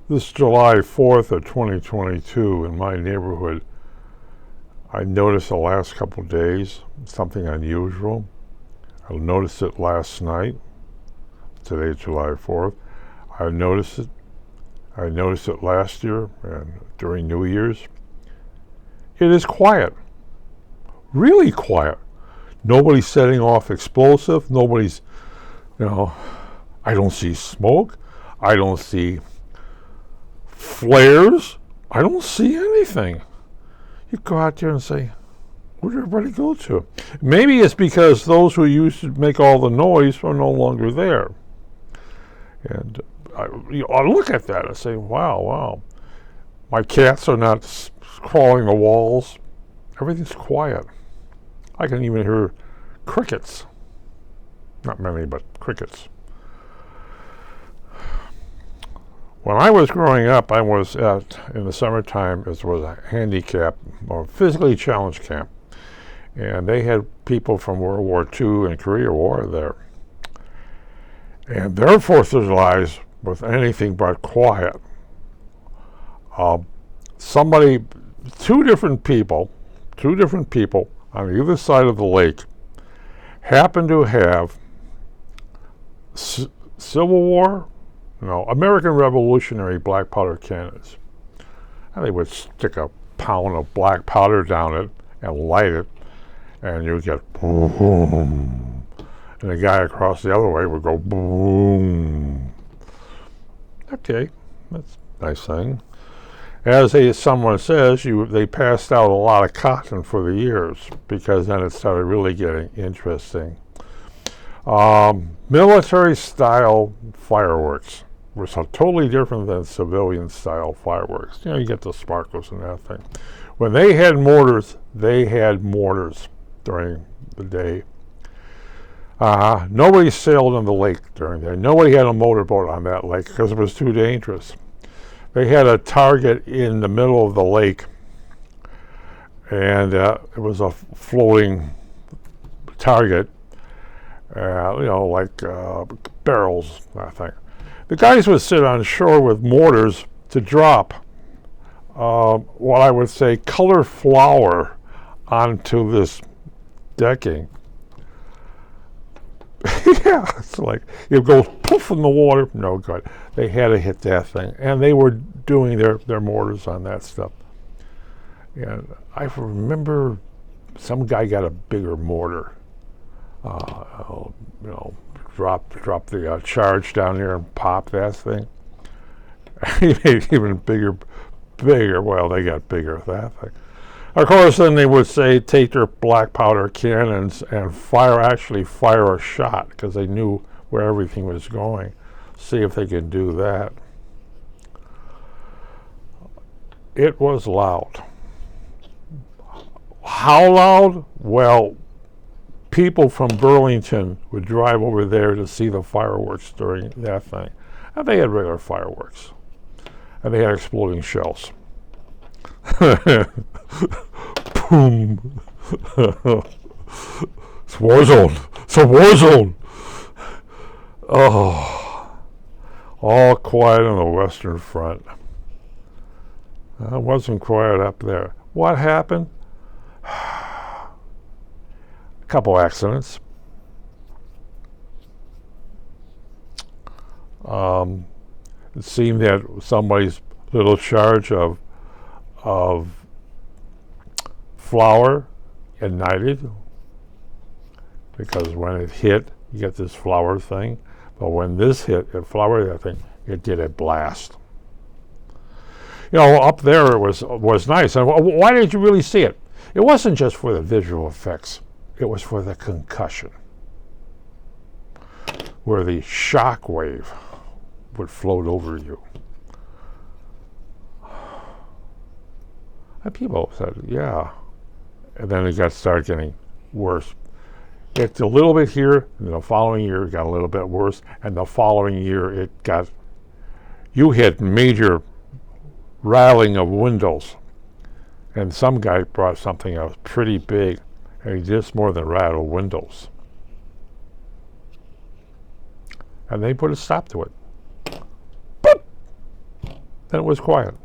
This July 4th of 2022 in my neighborhood, I noticed the last couple of days something unusual. I noticed it last night. Today's July 4th. I noticed it. I noticed it last year and during New Year's. It is quiet. Really quiet. Nobody's setting off explosive. Nobody's, I don't see smoke. I don't see flares. I don't see anything. You go out there and say, where'd everybody go to? Maybe it's because those who used to make all the noise are no longer there. And I look at that and say, wow. My cats are not crawling the walls. Everything's quiet. I can even hear crickets. Not many, but crickets. When I was growing up, I was in the summertime, it was a handicap or physically challenged camp. And they had people from World War II and Korea War there. And their 4th of July was anything but quiet. Two different people on either side of the lake happened to have American Revolutionary black powder cannons. And they would stick a pound of black powder down it and light it, and you would get boom. And the guy across the other way would go boom. Okay, that's a nice thing. As someone says, they passed out a lot of cotton for the ears, because then it started really getting interesting. Military-style fireworks were totally different than civilian-style fireworks. You get the sparkles and that thing. When they had mortars during the day. Nobody sailed in the lake during the day. Nobody had a motorboat on that lake because it was too dangerous. They had a target in the middle of the lake, and it was a floating target, like barrels, I think. The guys would sit on shore with mortars to drop what I would say colored flour onto this decking. Yeah, it's like it goes poof in the water. No good. They had to hit that thing, and they were doing their mortars on that stuff. And I remember some guy got a bigger mortar. Drop the charge down there and pop that thing. He made even bigger. Well, they got bigger with that thing. Of course, then they would say take their black powder cannons and fire a shot, because they knew where everything was going. See if they could do that. It was loud. How loud? Well, people from Burlington would drive over there to see the fireworks during that thing. And they had regular fireworks. And they had exploding shells. Boom. It's war zone. It's a war zone. Oh, all quiet on the Western Front. It wasn't quiet up there. What happened? A couple accidents. It seemed that somebody's little charge of flour ignited, because when it hit, you get this flour thing. But when this hit, it floured that thing, it did a blast. Up there it was nice. And why did you really see it? It wasn't just for the visual effects. It was for the concussion, where the shock wave would float over you. And people said, yeah. And then it started getting worse. It's a little bit here, and the following year it got a little bit worse, and the following year you had major rattling of windows. And some guy brought something that was pretty big, and he just more than rattled windows. And they put a stop to it. Boop! then it was quiet.